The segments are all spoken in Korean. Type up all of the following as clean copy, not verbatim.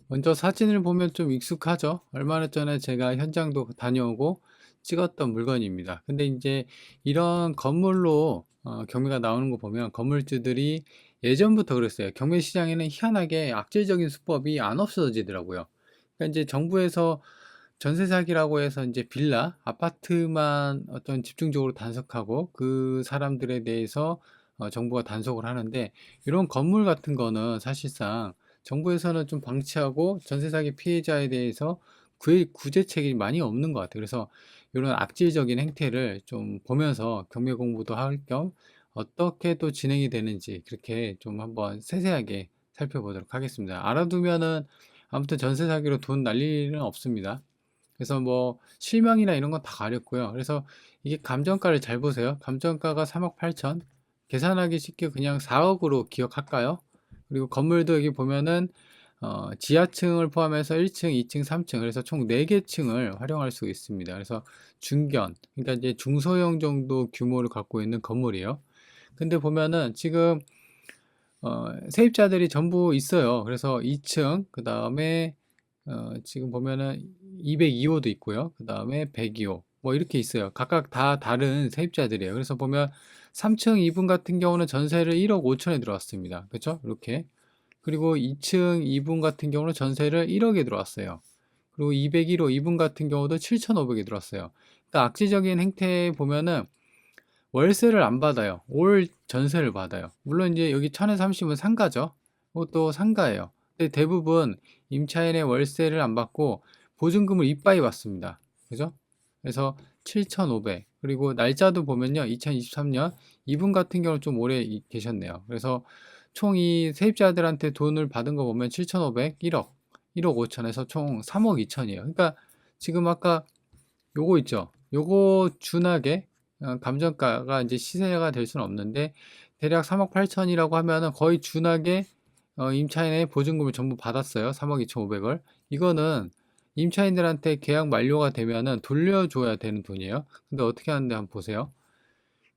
먼저 사진을 보면 좀 익숙하죠. 얼마 전에 제가 현장도 다녀오고 찍었던 물건입니다. 근데 이제 이런 건물로 경매가 나오는 거 보면 건물주들이 예전부터 그랬어요. 경매 시장에는 희한하게 악질적인 수법이 안 없어지더라고요. 그러니까 이제 정부에서 전세 사기라고 해서 이제 빌라, 아파트만 어떤 집중적으로 단속하고 그 사람들에 대해서 정부가 단속을 하는데, 이런 건물 같은 거는 사실상 정부에서는 좀 방치하고 전세 사기 피해자에 대해서 구제책이 많이 없는 것 같아요. 그래서 이런 악질적인 행태를 좀 보면서 경매 공부도 할 겸 어떻게 또 진행이 되는지 그렇게 좀 한번 세세하게 살펴보도록 하겠습니다. 알아두면은 아무튼 전세 사기로 돈 날릴 일은 없습니다. 그래서 뭐 실명이나 이런 건 다 가렸고요. 그래서 이게 감정가를 잘 보세요. 감정가가 3억 8천. 계산하기 쉽게 그냥 4억으로 기억할까요? 그리고 건물도 여기 보면은 지하층을 포함해서 1층, 2층, 3층, 그래서 총 4개 층을 활용할 수 있습니다. 그래서 중견, 그러니까 이제 중소형 정도 규모를 갖고 있는 건물이에요. 근데 보면은 지금 세입자들이 전부 있어요. 그래서 2층, 그 다음에 지금 보면은 202호도 있고요. 그 다음에 102호. 뭐 이렇게 있어요. 각각 다 다른 세입자들이에요. 그래서 보면 3층 2분 같은 경우는 전세를 1억 5천에 들어왔습니다. 그렇죠? 이렇게. 그리고 2층 2분 같은 경우는 전세를 1억에 들어왔어요. 그리고 201호 2분 같은 경우도 7,500에 들어왔어요. 그러니까 악질적인 행태 보면은 월세를 안 받아요. 올 전세를 받아요. 물론 이제 여기 1030은 상가죠. 그것도 상가예요. 근데 대부분 임차인의 월세를 안 받고 보증금을 이빠이 받습니다. 그죠? 그래서 7,500. 그리고 날짜도 보면요. 2023년 이분 같은 경우는 좀 오래 계셨네요. 그래서 총 이 세입자들한테 돈을 받은 거 보면 7,500, 1억, 1억 5천에서 총 3억 2천이에요. 그러니까 지금 아까 요거 있죠. 요거 준하게 감정가가 이제 시세가 될 수는 없는데, 대략 3억 8천이라고 하면은 거의 준하게 임차인의 보증금을 전부 받았어요. 3억 2,500을. 이거는 임차인들한테 계약 만료가 되면은 돌려줘야 되는 돈이에요. 근데 어떻게 하는데 한번 보세요.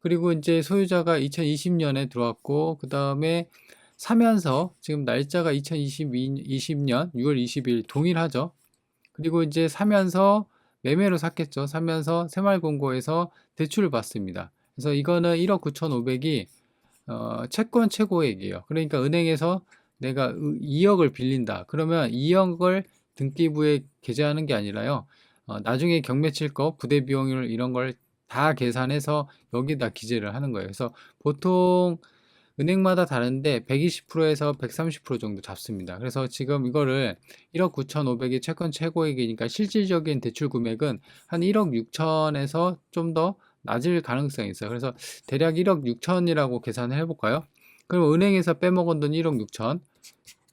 그리고 이제 소유자가 2020년에 들어왔고, 그 다음에 사면서 지금 날짜가 2020년 6월 20일 동일하죠. 그리고 이제 사면서 매매로 샀겠죠. 사면서 새마을금고에서 대출을 받습니다. 그래서 이거는 1억 9,500이 채권 최고액이에요. 그러니까 은행에서 내가 2억을 빌린다. 그러면 2억을 등기부에 계좌하는 게 아니라요. 나중에 경매 칠 거, 부대 비용을 이런 걸 다 계산해서 여기다 기재를 하는 거예요. 그래서 보통 은행마다 다른데 120%에서 130% 정도 잡습니다. 그래서 지금 이거를 1억 9,500이 채권 최고액이니까 실질적인 대출 금액은 한 1억 6천에서 좀 더 낮을 가능성이 있어요. 그래서 대략 1억 6천이라고 계산을 해볼까요? 그럼 은행에서 빼먹은 돈 1억 6천,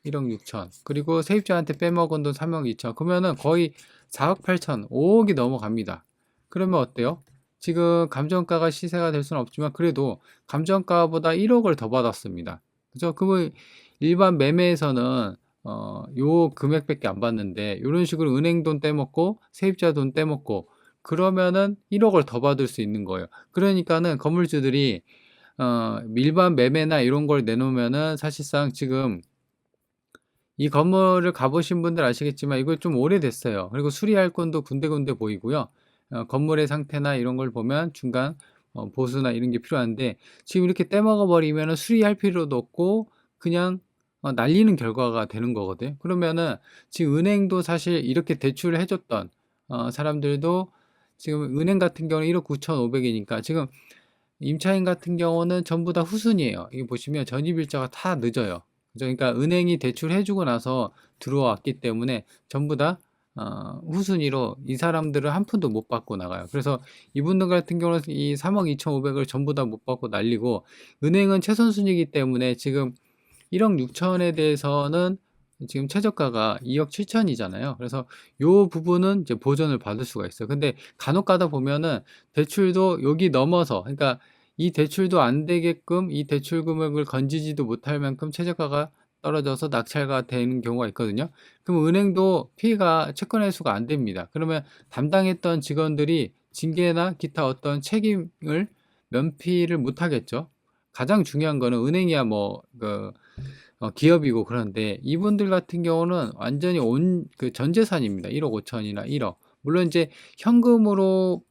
1억 6천, 그리고 세입자한테 빼먹은 돈 3억 2천, 그러면은 거의 4억 8천, 5억이 넘어갑니다. 그러면 어때요? 지금 감정가가 시세가 될 수는 없지만 그래도 감정가보다 1억을 더 받았습니다. 그죠? 그거 일반 매매에서는 요 금액밖에 안 받는데, 이런 식으로 은행 돈 떼먹고 세입자 돈 떼먹고 그러면은 1억을 더 받을 수 있는 거예요. 그러니까는 건물주들이 일반 매매나 이런 걸 내놓으면은 사실상 지금 이 건물을 가보신 분들 아시겠지만 이거 좀 오래됐어요. 그리고 수리할 건도 군데군데 보이고요. 건물의 상태나 이런 걸 보면 중간 보수나 이런 게 필요한데, 지금 이렇게 떼먹어 버리면 수리할 필요도 없고 그냥 날리는 결과가 되는 거거든요. 그러면은 지금 은행도 사실 이렇게 대출을 해줬던 사람들도 지금 은행 같은 경우는 1억 9,500이니까 지금 임차인 같은 경우는 전부 다 후순이에요. 이게 보시면 전입일자가 다 늦어요. 그죠? 그러니까 은행이 대출해주고 나서 들어왔기 때문에 전부 다 후순위로 이 사람들은 한 푼도 못 받고 나가요. 그래서 이분들 같은 경우는 이 3억 2,500을 전부 다 못 받고 날리고, 은행은 최선순위이기 때문에 지금 1억 6천에 대해서는 지금 최저가가 2억 7천이잖아요. 그래서 요 부분은 이제 보전을 받을 수가 있어요. 근데 간혹 가다 보면은 대출도 여기 넘어서, 그러니까 이 대출도 안 되게끔 이 대출 금액을 건지지도 못할 만큼 최저가가 떨어져서 낙찰가 되는 경우가 있거든요. 그럼 은행도 피해가 채권 회수가 안 됩니다. 그러면 담당했던 직원들이 징계나 기타 어떤 책임을 면피를 못 하겠죠. 가장 중요한 거는 은행이야 뭐 기업이고 그런데 이분들 같은 경우는 완전히 전 재산입니다. 1억 5천이나 1억. 물론 이제 현금으로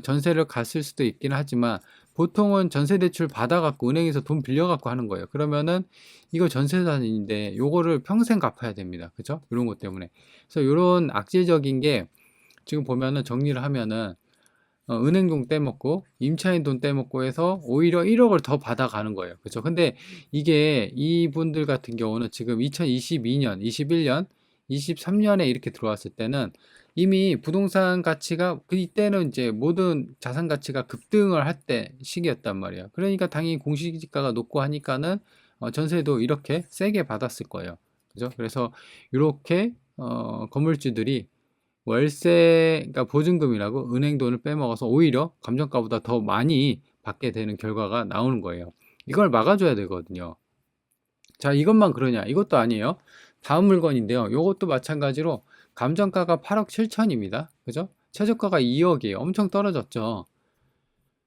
전세를 갔을 수도 있긴 하지만 보통은 전세 대출 받아갖고 은행에서 돈 빌려갖고 하는 거예요. 그러면은 이거 전세산인데 요거를 평생 갚아야 됩니다. 그죠? 이런 것 때문에. 그래서 요런 악재적인 게 지금 보면은 정리를 하면은 은행 돈 떼먹고 임차인 돈 떼먹고 해서 오히려 1억을 더 받아가는 거예요. 그죠? 근데 이게 이분들 같은 경우는 지금 2022년, 21년, 23년에 이렇게 들어왔을 때는 이미 부동산 가치가 이때는 이제 모든 자산 가치가 급등을 할 때 시기였단 말이에요. 그러니까 당연히 공시지가가 높고 하니까는 전세도 이렇게 세게 받았을 거예요. 그죠? 그래서 이렇게 건물주들이 월세, 그러니까 보증금이라고 은행 돈을 빼먹어서 오히려 감정가보다 더 많이 받게 되는 결과가 나오는 거예요. 이걸 막아줘야 되거든요. 자, 이것만 그러냐? 이것도 아니에요. 다음 물건인데요. 이것도 마찬가지로 감정가가 8억 7천입니다. 그죠? 최저가가 2억이에요. 엄청 떨어졌죠.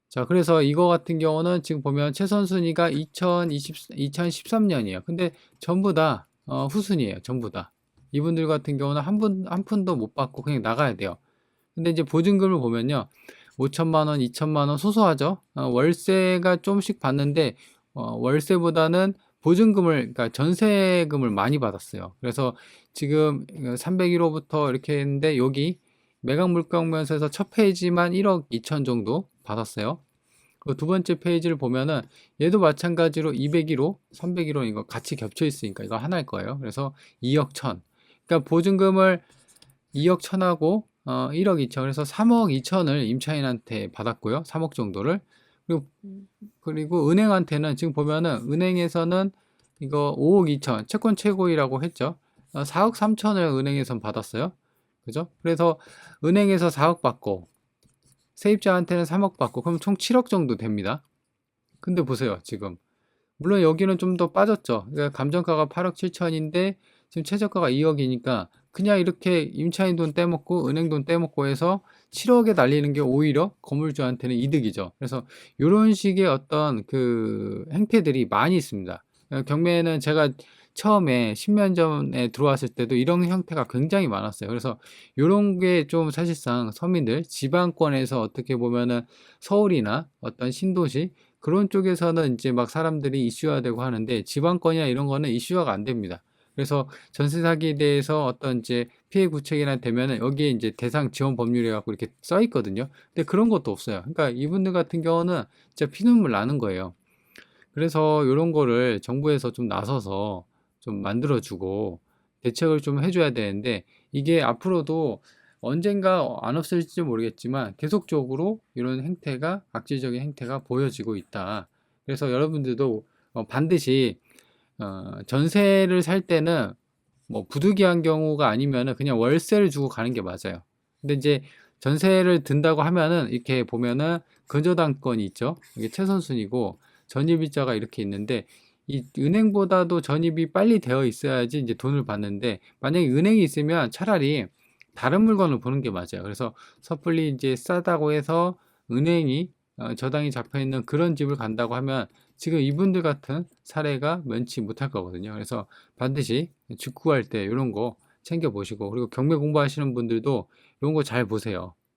자, 그래서 이거 같은 경우는 지금 보면 최선순위가 2013년이에요. 근데 전부 다 후순위에요. 전부 다. 이분들 같은 경우는 한 푼도 못 받고 그냥 나가야 돼요. 근데 이제 보증금을 보면요. 5천만 원, 2천만 원 소소하죠. 월세가 조금씩 받는데 월세보다는 보증금을, 그러니까 전세금을 많이 받았어요. 그래서 지금 301호부터 이렇게 했는데 여기 매각 물건면세에서 첫 페이지만 1억 2천 정도 받았어요. 그 두 번째 페이지를 보면은 얘도 마찬가지로 201호, 301호 이거 같이 겹쳐 있으니까 이거 하나일 거예요. 그래서 2억 천. 그러니까 보증금을 2억 천하고 1억 2천, 그래서 3억 2천을 임차인한테 받았고요. 3억 정도를. 그리고 은행한테는 지금 보면은 은행에서는 이거 5억 2천, 채권 최고위라고 했죠. 4억 3천을 은행에선 받았어요. 그죠? 그래서 은행에서 4억 받고 세입자한테는 3억 받고 그럼 총 7억 정도 됩니다. 근데 보세요, 지금. 물론 여기는 좀 더 빠졌죠. 그러니까 감정가가 8억 7천인데 지금 최저가가 2억이니까 그냥 이렇게 임차인 돈 떼먹고 은행 돈 떼먹고 해서 7억에 날리는 게 오히려 건물주한테는 이득이죠. 그래서 이런 식의 어떤 그 행태들이 많이 있습니다. 경매는 제가 처음에 10년 전에 들어왔을 때도 이런 형태가 굉장히 많았어요. 그래서 이런 게 좀 사실상 서민들, 지방권에서 어떻게 보면은 서울이나 어떤 신도시 그런 쪽에서는 이제 막 사람들이 이슈화되고 하는데 지방권이나 이런 거는 이슈화가 안 됩니다. 그래서 전세 사기에 대해서 어떤 이제 피해 구책이나 되면은 여기에 이제 대상 지원 법률에 갖고 이렇게 써 있거든요. 근데 그런 것도 없어요. 그러니까 이분들 같은 경우는 진짜 피눈물 나는 거예요. 그래서 이런 거를 정부에서 좀 나서서 좀 만들어주고 대책을 좀 해줘야 되는데 이게 앞으로도 언젠가 안 없을지 모르겠지만 계속적으로 이런 행태가 악질적인 행태가 보여지고 있다. 그래서 여러분들도 반드시 전세를 살 때는 뭐 부득이한 경우가 아니면은 그냥 월세를 주고 가는 게 맞아요. 근데 이제 전세를 든다고 하면은 이렇게 보면은 근저당권이 있죠. 이게 최선순위고 전입일자가 이렇게 있는데 이 은행보다도 전입이 빨리 되어 있어야지 이제 돈을 받는데 만약에 은행이 있으면 차라리 다른 물건을 보는 게 맞아요. 그래서 섣불리 이제 싸다고 해서 은행이 저당이 잡혀 있는 그런 집을 간다고 하면 지금 이분들 같은 사례가 면치 못할 거거든요. 그래서 반드시 집 구할 때 이런 거 챙겨 보시고 그리고 경매 공부하시는 분들도 이런 거 잘 보세요.